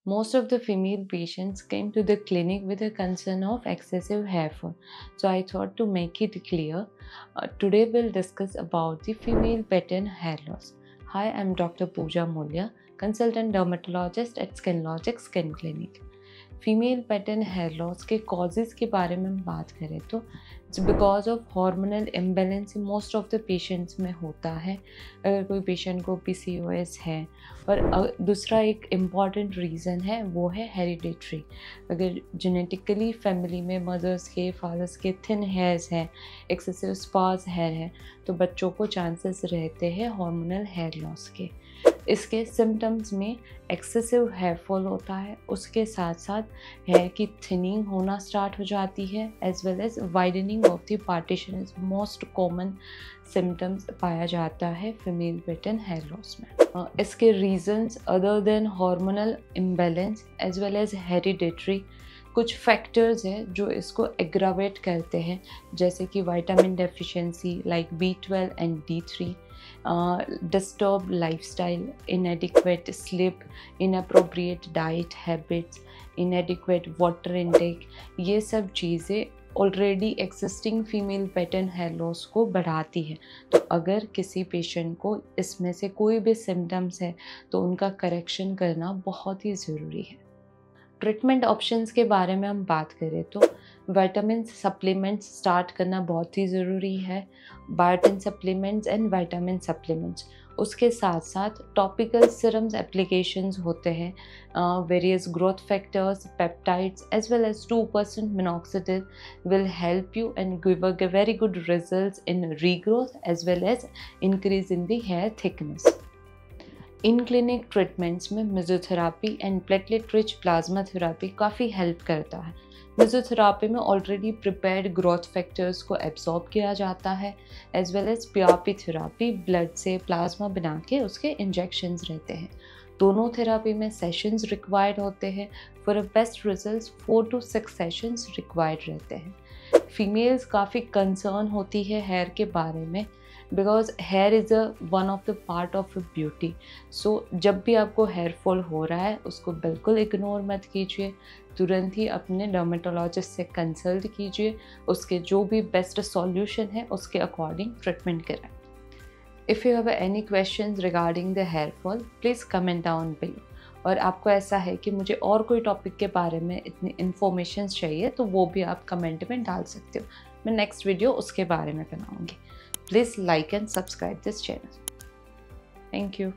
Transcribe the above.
Most of the female patients came to the clinic with a concern of excessive hair fall. So I thought to make it clear, today we'll discuss about the female pattern hair loss. Hi, I'm Dr. Pooja Mulya, consultant dermatologist at SkinLogic Skin Clinic. Female pattern hair loss के causes के बारे में हम बात करें तो it's because of hormonal imbalance most of the patients में होता है। अगर कोई पेशेंट को पीसीओएस है, और दूसरा एक इम्पॉर्टेंट रीज़न है वो है हेरिडिटरी। अगर जेनेटिकली फैमिली में मदर्स के फादर्स के थिन हेयर्स हैं, एक्सेसिव स्पार्स हेयर है, तो बच्चों को चांसेस रहते हैं हार्मोनल हेयर लॉस के। इसके सिम्टम्स में एक्सेसिव हेयर फॉल होता है, उसके साथ साथ हेयर की थिनिंग होना स्टार्ट हो जाती है, as well as widening of the partition is most common symptoms पाया जाता है फीमेल पैटर्न हेयर लॉस में। इसके reasons other than hormonal imbalance as well as hereditary कुछ फैक्टर्स हैं जो इसको एग्रावेट करते हैं, जैसे कि vitamin deficiency like B12 and D3, disturb lifestyle, inadequate sleep, inappropriate diet habits, inadequate water intake. ये सब चीज़ें already existing female pattern hair loss को बढ़ाती है। तो अगर किसी पेशेंट को इसमें से कोई भी सिम्टम्स है तो उनका करेक्शन करना बहुत ही ज़रूरी है। ट्रीटमेंट ऑप्शंस के बारे में हम बात करें तो विटामिन सप्लीमेंट्स स्टार्ट करना बहुत ही ज़रूरी है, biotin supplements and vitamin supplements. उसके साथ साथ टॉपिकल सिरम्स एप्लीकेशंस होते हैं, various growth factors, peptides as well as 2% minoxidil will help you and give a very good results in regrowth as well as increase in the hair thickness. In clinic treatments में mesotherapy and platelet rich plasma therapy काफ़ी help करता है। Mesotherapy में already prepared growth factors को absorb किया जाता है, as well as PRP therapy blood से प्लाज्मा बना के उसके इंजेक्शंस रहते हैं। दोनों थेरापी में सेशंस रिक्वायर्ड होते हैं। For a best results 4 to 6 sessions required रहते हैं। फीमेल्स काफ़ी कंसर्न होती है हेयर के बारे में, because hair is one of the part of beauty. So जब भी आपको हेयर फॉल हो रहा है उसको बिल्कुल इग्नोर मत कीजिए, तुरंत ही अपने डर्मेटोलॉजिस्ट से कंसल्ट कीजिए, उसके जो भी बेस्ट सॉल्यूशन है उसके अकॉर्डिंग ट्रीटमेंट करें। If you have any questions regarding the hair fall please comment down below. और आपको ऐसा है कि मुझे और कोई टॉपिक के बारे में इतनी इन्फॉर्मेशन चाहिए तो वो भी आप कमेंट में डाल सकते हो, मैं नेक्स्ट वीडियो उसके बारे में बनाऊँगी। Please like and subscribe this channel. Thank you.